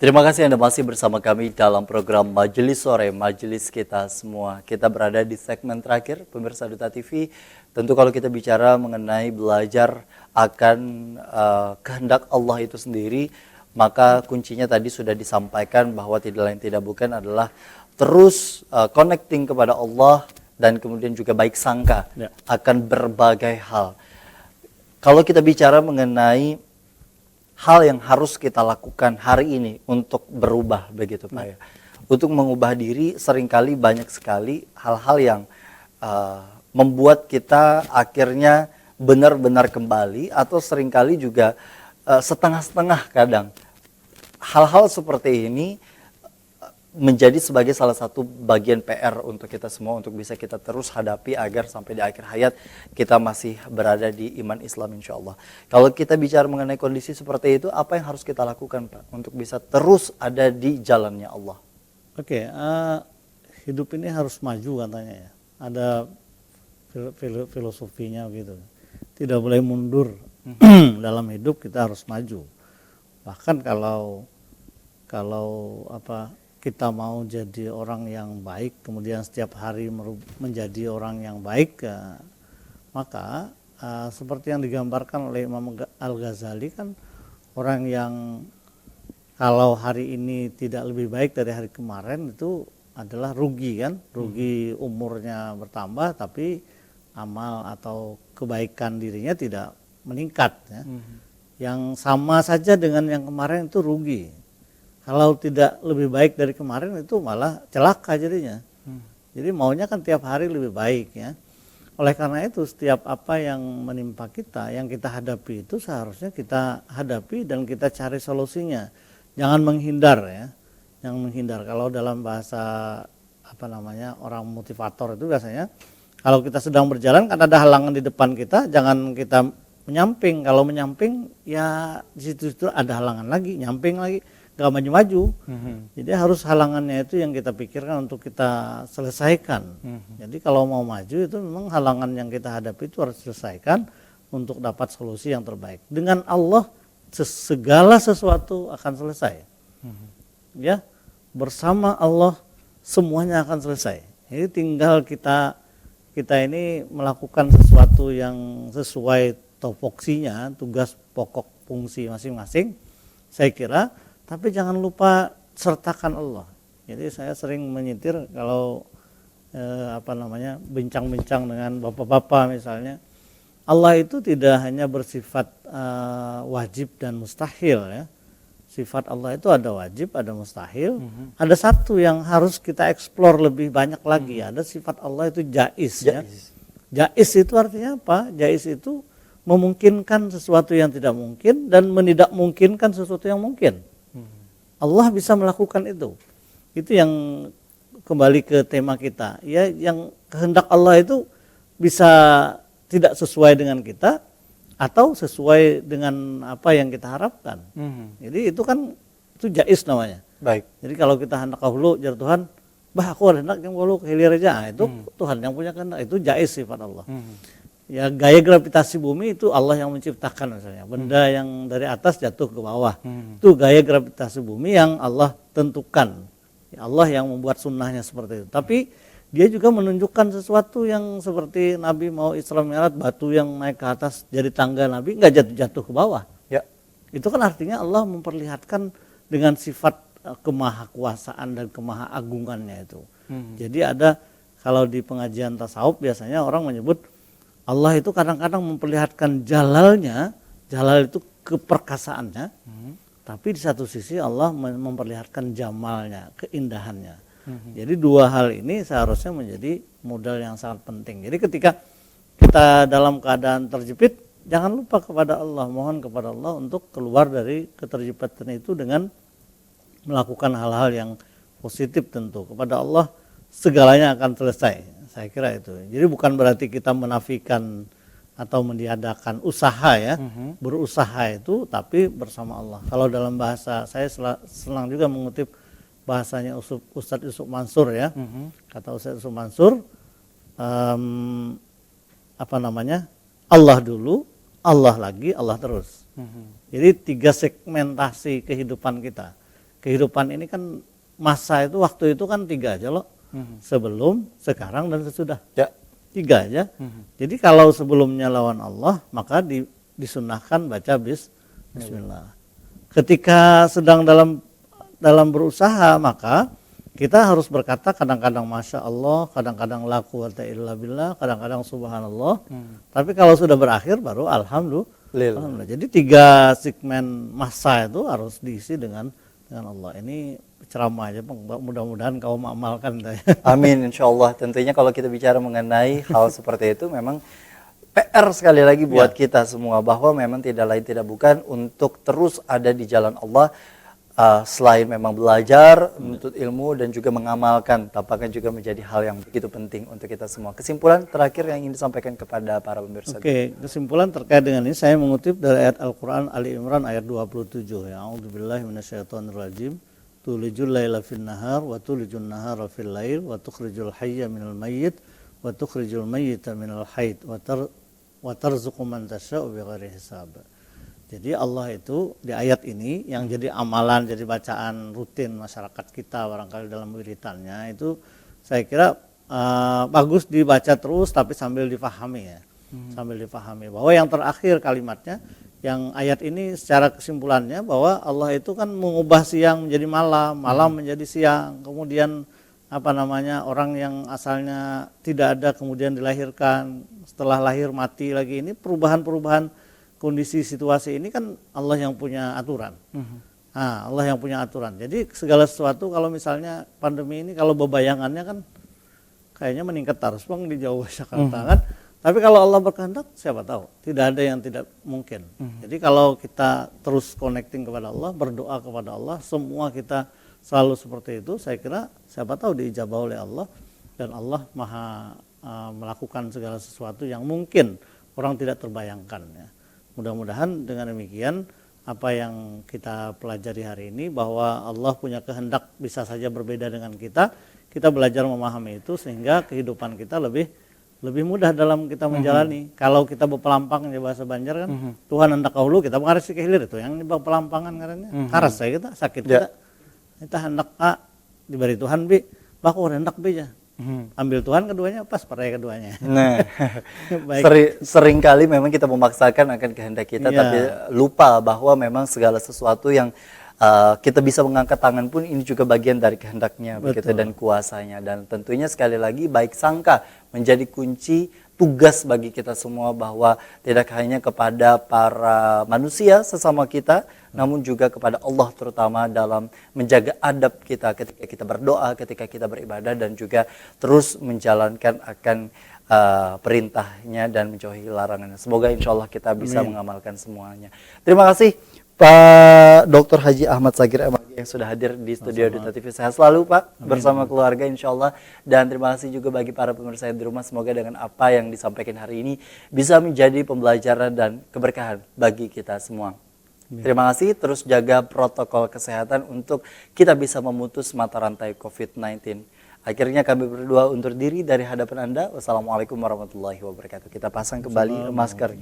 Terima kasih Anda masih bersama kami dalam program Majelis Sore, Majelis kita semua. Kita berada di segmen terakhir, pemirsa Duta TV. Tentu kalau kita bicara mengenai belajar akan kehendak Allah itu sendiri, maka kuncinya tadi sudah disampaikan bahwa tidak lain tidak bukan adalah terus connecting kepada Allah dan kemudian juga baik sangka akan berbagai hal. Kalau kita bicara mengenai hal yang harus kita lakukan hari ini untuk berubah begitu Pak ya. Untuk mengubah diri seringkali banyak sekali hal-hal yang membuat kita akhirnya benar-benar kembali atau seringkali juga setengah-setengah kadang. Hal-hal seperti ini menjadi sebagai salah satu bagian PR untuk kita semua untuk bisa kita terus hadapi agar sampai di akhir hayat kita masih berada di iman Islam insya Allah. Kalau kita bicara mengenai kondisi seperti itu, apa yang harus kita lakukan Pak untuk bisa terus ada di jalannya Allah? Oke, hidup ini harus maju katanya ya. Ada filosofinya gitu. Tidak boleh mundur dalam hidup, kita harus maju. Bahkan kalau kita mau jadi orang yang baik, kemudian setiap hari menjadi orang yang baik, maka seperti yang digambarkan oleh Imam Al-Ghazali kan, orang yang kalau hari ini tidak lebih baik dari hari kemarin itu adalah rugi kan, rugi umurnya bertambah tapi amal atau kebaikan dirinya tidak meningkat ya. Yang sama saja dengan yang kemarin itu rugi. Kalau tidak lebih baik dari kemarin itu malah celaka jadinya. Jadi maunya kan tiap hari lebih baik ya. Oleh karena itu setiap apa yang menimpa kita, yang kita hadapi itu seharusnya kita hadapi dan kita cari solusinya. Jangan menghindar ya. Jangan menghindar. Kalau dalam bahasa orang motivator itu biasanya kalau kita sedang berjalan kan ada halangan di depan kita, jangan kita menyamping. Kalau menyamping ya di situ ada halangan lagi, nyamping lagi. Gak maju-maju. Jadi harus halangannya itu yang kita pikirkan untuk kita selesaikan. Jadi kalau mau maju itu memang halangan yang kita hadapi itu harus selesaikan untuk dapat solusi yang terbaik. Dengan Allah segala sesuatu akan selesai. Ya, bersama Allah semuanya akan selesai. Jadi tinggal kita ini melakukan sesuatu yang sesuai topoksinya, tugas pokok fungsi masing-masing. Saya kira. Tapi jangan lupa sertakan Allah. Jadi saya sering menyitir kalau bincang-bincang dengan bapak-bapak misalnya, Allah itu tidak hanya bersifat wajib dan mustahil ya. Sifat Allah itu ada wajib, ada mustahil. Ada satu yang harus kita eksplor lebih banyak lagi. Ada sifat Allah itu jaiz ya. Jaiz itu artinya apa? Jaiz itu memungkinkan sesuatu yang tidak mungkin dan menidakmungkinkan sesuatu yang mungkin. Allah bisa melakukan itu. Itu yang kembali ke tema kita. Ya, yang kehendak Allah itu bisa tidak sesuai dengan kita atau sesuai dengan apa yang kita harapkan. Jadi itu kan itu jaiz namanya. Baik. Jadi kalau kita hendak hulu jar Tuhan, bah aku ada hendak yang hulu hilir aja. Itu Tuhan yang punya kehendak. Itu jaiz sifat Allah. Ya gaya gravitasi bumi itu Allah yang menciptakan misalnya. Benda yang dari atas jatuh ke bawah. Itu gaya gravitasi bumi yang Allah tentukan. Ya Allah yang membuat sunnahnya seperti itu. Tapi dia juga menunjukkan sesuatu yang seperti Nabi mau Isra Mi'raj, batu yang naik ke atas jadi tangga Nabi nggak jatuh ke bawah. Ya. Itu kan artinya Allah memperlihatkan dengan sifat kemahakuasaan dan kemahaagungannya itu. Jadi ada kalau di pengajian tasawuf biasanya orang menyebut Allah itu kadang-kadang memperlihatkan jalalnya, jalal itu keperkasaannya, tapi di satu sisi Allah memperlihatkan jamalnya, keindahannya. Jadi dua hal ini seharusnya menjadi modal yang sangat penting. Jadi ketika kita dalam keadaan terjepit, jangan lupa kepada Allah, mohon kepada Allah untuk keluar dari keterjepatan itu dengan melakukan hal-hal yang positif tentu. Kepada Allah segalanya akan selesai. Saya kira itu. Jadi bukan berarti kita menafikan atau meniadakan usaha ya, berusaha itu tapi bersama Allah. Kalau dalam bahasa saya senang juga mengutip bahasanya Ustadz Yusuf Mansur ya. Kata Ustadz Yusuf Mansur, Allah dulu, Allah lagi, Allah terus. Jadi 3 segmentasi kehidupan kita. kehidupan ini kan masa itu, waktu itu kan 3 aja loh. Sebelum, sekarang, dan sesudah. Ya. 3 aja. Jadi kalau sebelumnya lawan Allah, maka disunahkan baca bismillah. Ketika sedang dalam berusaha, maka kita harus berkata kadang-kadang Masya Allah, kadang-kadang la quwata illa billah, kadang-kadang subhanallah. Tapi kalau sudah berakhir baru alhamdulillah. Jadi 3 segmen masa itu harus diisi dengan Allah. Ini ceramah aja, mudah-mudahan kau mengamalkan. Amin, insya Allah. Tentunya kalau kita bicara mengenai hal seperti itu memang PR sekali lagi buat kita semua, bahwa memang tidak lain tidak bukan untuk terus ada di jalan Allah. Selain memang belajar, menuntut ilmu, dan juga mengamalkan, tampaknya juga menjadi hal yang begitu penting untuk kita semua. Kesimpulan terakhir yang ingin disampaikan kepada para pemirsa. Oke, kesimpulan terkait dengan ini saya mengutip dari ayat Al-Quran Ali Imran ayat 27. Ya, A'udzubillahi minasyaitonirrajim. Tulijul laila fin nahar wa tulijun nahara fil lail wa tukhrijul hayya minal mayyit wa tukhrijul mayyita minal hayy wa tarzuqu man tasya'u bighairi hisab. Jadi Allah itu di ayat ini yang jadi amalan, jadi bacaan rutin masyarakat kita barangkali dalam wiritannya itu, saya kira bagus dibaca terus tapi sambil difahami ya. Sambil difahami bahwa yang terakhir kalimatnya, yang ayat ini secara kesimpulannya bahwa Allah itu kan mengubah siang menjadi malam, malam menjadi siang, kemudian orang yang asalnya tidak ada kemudian dilahirkan, setelah lahir mati lagi. Ini perubahan-perubahan kondisi situasi ini kan Allah yang punya aturan. Allah yang punya aturan. Jadi segala sesuatu, kalau misalnya pandemi ini kalau bebayangannya kan kayaknya meningkat terus Bang di Jawa Jakarta kan. Tapi kalau Allah berkehendak siapa tahu, tidak ada yang tidak mungkin. Jadi kalau kita terus connecting kepada Allah, berdoa kepada Allah, semua kita selalu seperti itu, saya kira siapa tahu diijabah oleh Allah, dan Allah Maha melakukan segala sesuatu yang mungkin orang tidak terbayangkan ya. Mudah-mudahan dengan demikian apa yang kita pelajari hari ini, bahwa Allah punya kehendak bisa saja berbeda dengan kita belajar memahami itu sehingga kehidupan kita lebih mudah dalam kita menjalani. Kalau kita berpelampang ya bahasa Banjar kan, Tuhan hendak kahulu kita mengarasi kehilir, itu yang nyebab pelampangan karena karas saya kita sakit kita hendak A diberi Tuhan B, baku hendak B ya. Ambil Tuhan keduanya pas, peraya keduanya. Nah, sering kali memang kita memaksakan akan kehendak kita, tapi lupa bahwa memang segala sesuatu yang kita bisa mengangkat tangan pun ini juga bagian dari kehendaknya, begitu, dan kuasanya. Dan tentunya sekali lagi baik sangka menjadi kunci tugas bagi kita semua, bahwa tidak hanya kepada para manusia sesama kita, namun juga kepada Allah, terutama dalam menjaga adab kita ketika kita berdoa, ketika kita beribadah, dan juga terus menjalankan akan perintahnya dan menjauhi larangannya. Semoga insya Allah kita bisa mengamalkan semuanya. Terima kasih Pak Dr. Haji Ahmad Sagir MAG yang sudah hadir di studio Duta TV. Sehat selalu Pak, bersama keluarga insya Allah. Dan terima kasih juga bagi para pemirsa di rumah. Semoga dengan apa yang disampaikan hari ini bisa menjadi pembelajaran dan keberkahan bagi kita semua. Terima kasih, terus jaga protokol kesehatan untuk kita bisa memutus mata rantai COVID-19. Akhirnya kami berdua undur diri dari hadapan Anda. Wassalamualaikum warahmatullahi wabarakatuh. Kita pasang kembali masker.